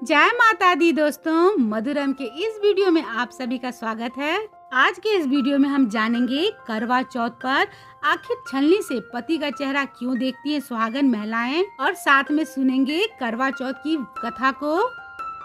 जय माता दी दोस्तों, मधुरम के इस वीडियो में आप सभी का स्वागत है। आज के इस वीडियो में हम जानेंगे करवा चौथ पर आखिर छलनी से पति का चेहरा क्यों देखती है सुहागन महिलाएं, और साथ में सुनेंगे करवा चौथ की कथा को।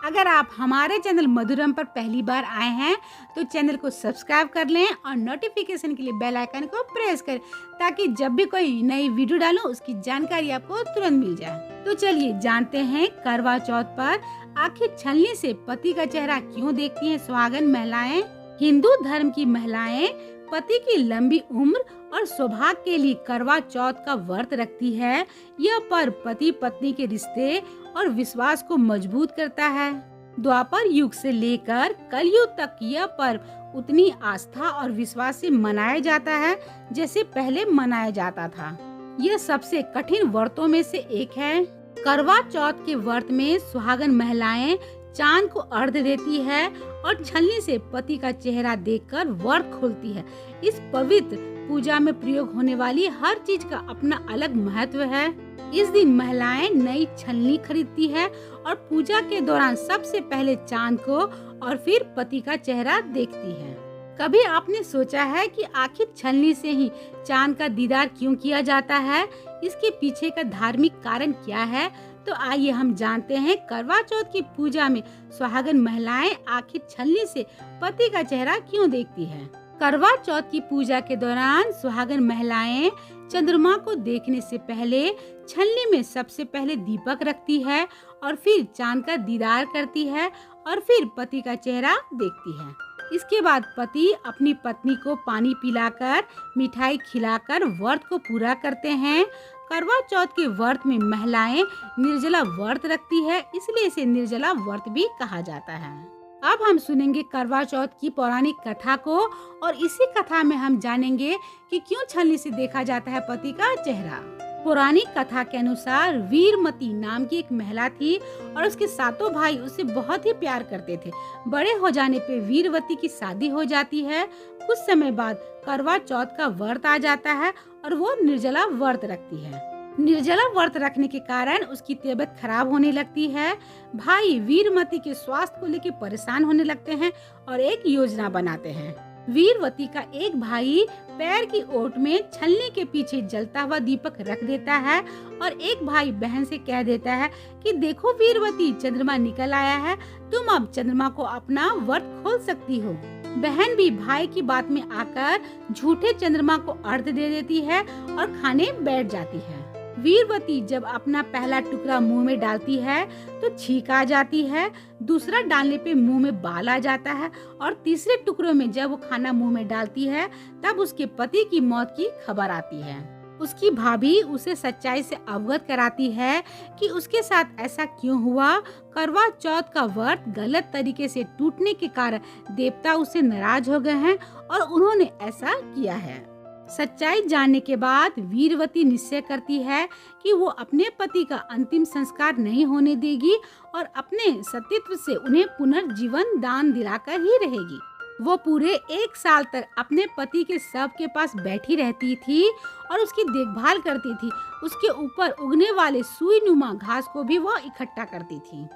अगर आप हमारे चैनल मधुरम पर पहली बार आए हैं तो चैनल को सब्सक्राइब कर लें और नोटिफिकेशन के लिए बेल आइकन को प्रेस करें ताकि जब भी कोई नई वीडियो डालूं उसकी जानकारी आपको तुरंत मिल जाए। तो चलिए जानते हैं करवा चौथ पर आखिर छलनी से पति का चेहरा क्यों देखती हैं सुहागन महिलाएं। हिंदू धर्म की महिलाएं पति की लंबी उम्र और सौभाग्य के लिए करवा चौथ का व्रत रखती है। यह पर्व पति पत्नी के रिश्ते और विश्वास को मजबूत करता है। द्वापर युग से लेकर कलयुग तक यह पर्व उतनी आस्था और विश्वास से मनाया जाता है जैसे पहले मनाया जाता था। यह सबसे कठिन व्रतों में से एक है। करवा चौथ के व्रत में सुहागन महिलाएं चांद को अर्घ्य देती है और छलनी से पति का चेहरा देखकर व्रत खोलती है। इस पवित्र पूजा में प्रयोग होने वाली हर चीज का अपना अलग महत्व है। इस दिन महिलाएं नई छलनी खरीदती है और पूजा के दौरान सबसे पहले चांद को और फिर पति का चेहरा देखती है। कभी आपने सोचा है कि आखिर छलनी से ही चांद का दीदार क्यों किया जाता है? इसके पीछे का धार्मिक कारण क्या है? तो आइए हम जानते हैं करवा चौथ की पूजा में सुहागन महिलाएं आखिर छलनी से पति का चेहरा क्यों देखती हैं। करवा चौथ की पूजा के दौरान सुहागन महिलाएं चंद्रमा को देखने से पहले छलनी में सबसे पहले दीपक रखती है और फिर चांद का दीदार करती है और फिर पति का चेहरा देखती है। इसके बाद पति अपनी पत्नी को पानी पिलाकर मिठाई खिलाकर व्रत को पूरा करते हैं। करवा चौथ के व्रत में महिलाएं निर्जला व्रत रखती है, इसलिए इसे निर्जला व्रत भी कहा जाता है। अब हम सुनेंगे करवा चौथ की पौराणिक कथा को और इसी कथा में हम जानेंगे कि क्यों छलनी से देखा जाता है पति का चेहरा। पौराणिक कथा के अनुसार वीरमती नाम की एक महिला थी और उसके सातों भाई उससे बहुत ही प्यार करते थे। बड़े हो जाने पे वीरवती की शादी हो जाती है। कुछ समय बाद करवा चौथ का व्रत आ जाता है और वो निर्जला व्रत रखती है। निर्जला व्रत रखने के कारण उसकी तबीयत खराब होने लगती है। भाई वीरमती के स्वास्थ्य को लेकर परेशान होने लगते हैं और एक योजना बनाते हैं। वीरवती का एक भाई पैर की ओट में छलनी के पीछे जलता हुआ दीपक रख देता है और एक भाई बहन से कह देता है कि देखो वीरवती, चंद्रमा निकल आया है, तुम अब चंद्रमा को अपना व्रत खोल सकती हो। बहन भी भाई की बात में आकर झूठे चंद्रमा को अर्घ्य दे देती है और खाने बैठ जाती है। वीरवती जब अपना पहला टुकड़ा मुंह में डालती है तो छींक आ जाती है, दूसरा डालने पे मुंह में बाल आ जाता है और तीसरे टुकड़ों में जब वो खाना मुंह में डालती है तब उसके पति की मौत की खबर आती है। उसकी भाभी उसे सच्चाई से अवगत कराती है कि उसके साथ ऐसा क्यों हुआ। करवा चौथ का व्रत गलत तरीके से टूटने के कारण देवता उससे नाराज हो गए हैं और उन्होंने ऐसा किया है। सच्चाई जानने के बाद वीरवती निश्चय करती है कि वो अपने पति का अंतिम संस्कार नहीं होने देगी और अपने सतीत्व से उन्हें पुनर्जीवन दान दिलाकर ही रहेगी। वो पूरे 1 साल तक अपने पति के शव के पास बैठी रहती थी और उसकी देखभाल करती थी। उसके ऊपर उगने वाले सुई नुमा घास को भी वो इकट्ठा करती थी।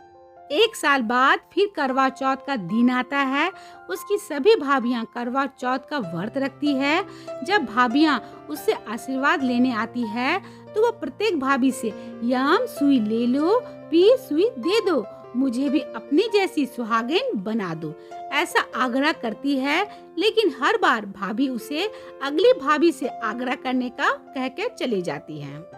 1 साल बाद फिर करवा चौथ का दिन आता है। उसकी सभी भाभियां करवा चौथ का व्रत रखती है। जब भाभियां उससे आशीर्वाद लेने आती है तो वो प्रत्येक भाभी से यम सुई ले लो, पी सुई दे दो, मुझे भी अपनी जैसी सुहागिन बना दो, ऐसा आग्रह करती है। लेकिन हर बार भाभी उसे अगली भाभी से आग्रह करने का कहकर चली जाती है।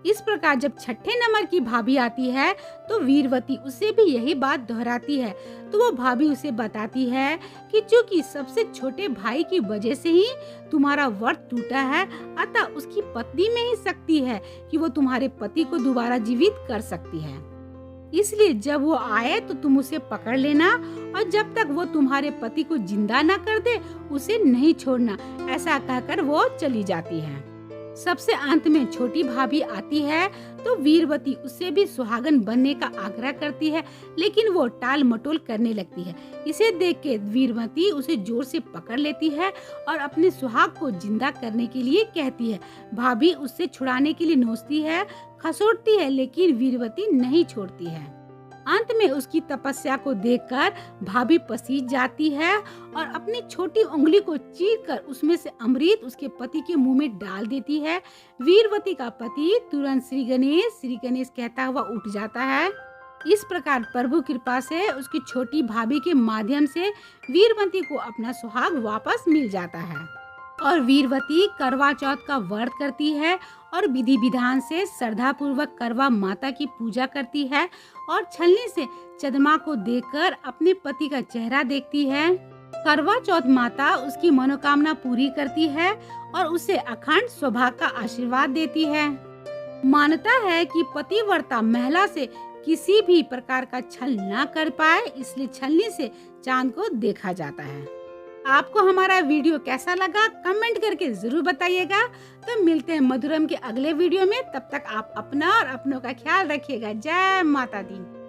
इस प्रकार जब छठे नंबर की भाभी आती है तो वीरवती उसे भी यही बात दोहराती है। तो वो भाभी उसे बताती है कि चूंकि सबसे छोटे भाई की वजह से ही तुम्हारा व्रत टूटा है, अतः उसकी पत्नी में ही शक्ति है कि वो तुम्हारे पति को दोबारा जीवित कर सकती है। इसलिए जब वो आए तो तुम उसे पकड़ लेना और जब तक वो तुम्हारे पति को जिंदा न कर दे उसे नहीं छोड़ना। ऐसा कहकर वो चली जाती है। सबसे अंत में छोटी भाभी आती है तो वीरवती उससे भी सुहागन बनने का आग्रह करती है, लेकिन वो टाल मटोल करने लगती है। इसे देख के वीरवती उसे जोर से पकड़ लेती है और अपने सुहाग को जिंदा करने के लिए कहती है। भाभी उससे छुड़ाने के लिए नोचती है, खसोटती है, लेकिन वीरवती नहीं छोड़ती है। अंत में उसकी तपस्या को देखकर भाभी पसीज जाती है और अपनी छोटी उंगली को चीरकर उसमें से अमृत उसके पति के मुंह में डाल देती है। वीरवती का पति तुरंत श्री गणेश कहता हुआ उठ जाता है। इस प्रकार प्रभु कृपा से उसकी छोटी भाभी के माध्यम से वीरवती को अपना सुहाग वापस मिल जाता है और वीरवती करवा चौथ का व्रत करती है और विधि विधान से श्रद्धा पूर्वक करवा माता की पूजा करती है और छलनी से चंद्रमा को देखकर अपने पति का चेहरा देखती है। करवा चौथ माता उसकी मनोकामना पूरी करती है और उसे अखंड सौभाग्य का आशीर्वाद देती है। मान्यता है कि पतिव्रता महिला से किसी भी प्रकार का छल न कर पाए, इसलिए छलनी से चांद को देखा जाता है। आपको हमारा वीडियो कैसा लगा कमेंट करके जरूर बताइएगा। तो मिलते हैं मधुरम के अगले वीडियो में, तब तक आप अपना और अपनों का ख्याल रखिएगा। जय माता दी।